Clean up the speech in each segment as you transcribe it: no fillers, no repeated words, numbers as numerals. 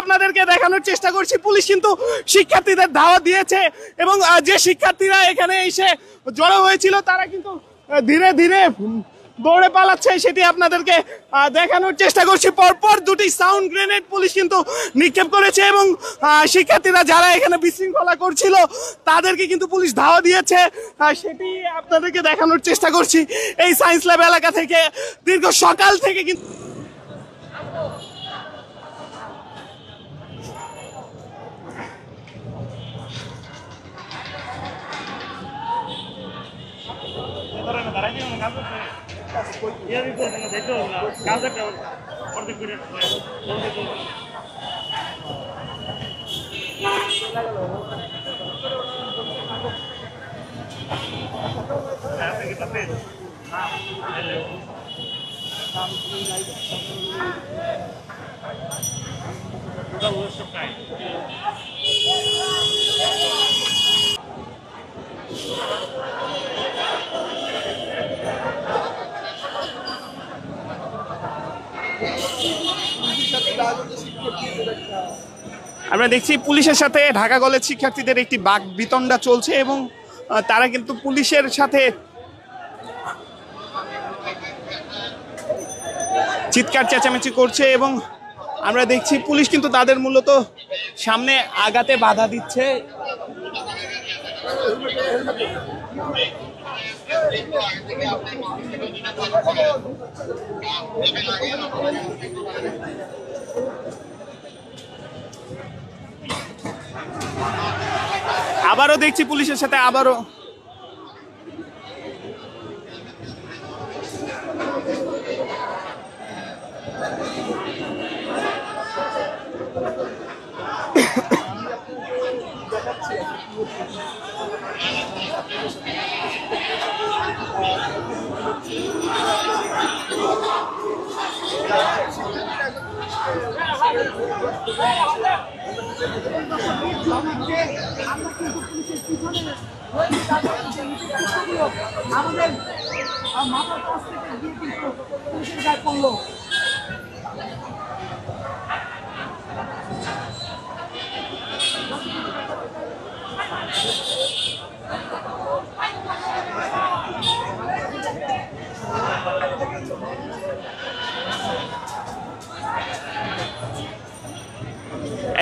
আপনাদেরকে দেখানোর চেষ্টা করছি পুলিশ কিন্তু শিক্ষার্থীদের ধাওয়া দিয়েছে এবং যে শিক্ষার্থীরা এখানে এসে জড়ো হয়েছিল তারা কিন্তু ধীরে ধীরে দৌড়ে পালাচ্ছে সেটি আপনাদেরকে দেখানোর চেষ্টা করছি। পরপর দুটি সাউন্ড গ্রেনেড পুলিশ কিন্তু নিক্ষেপ করেছে এবং শিক্ষার্থীরা যারা এখানে বিশৃঙ্খলা করছিল তাদেরকে কিন্তু পুলিশ ধাওয়া দিয়েছে, সেটি আপনাদেরকে দেখানোর চেষ্টা করছি। এই সায়েন্স ল্যাব এলাকা থেকে দীর্ঘ সকাল থেকে কিন্তু আমরা দেখছি পুলিশের সাথে ঢাকা কলেজ শিক্ষার্থীদের একটি বাক বিতণ্ডা চলছে এবং তারা কিন্তু পুলিশের সাথে চিৎকার চেঁচামেচি করছে এবং আমরা দেখছি পুলিশ কিন্তু তাদের মূলত সামনে আগাতে বাধা দিচ্ছে। আবারও দেখছি পুলিশের সাথে আবারও আমাদের মাথার কাছ থেকে দিয়ে কিন্তু পুলিশের গায়ে পড়লো।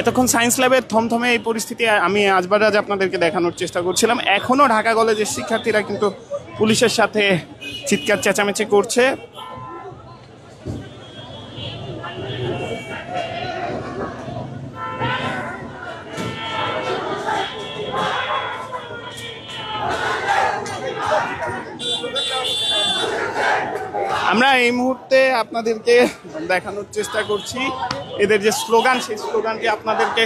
এতক্ষণ সায়েন্স ল্যাবের থমথমে এই পরিস্থিতি আমি আজ আপনাদেরকে দেখানোর চেষ্টা করছিলাম। এখনও ঢাকা কলেজের শিক্ষার্থীরা কিন্তু পুলিশের সাথে চিৎকার চেঁচামেচি করছে। আমরা এই মুহূর্তে আপনাদেরকে দেখানোর চেষ্টা করছি এদের যে স্লোগান, সেই স্লোগানটি আপনাদেরকে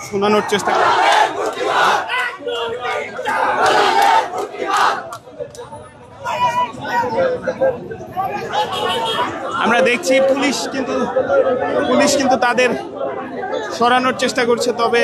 শোনানোর চেষ্টা করছি। আমরা দেখছি পুলিশ কিন্তু তাদের সরানোর চেষ্টা করছে, তবে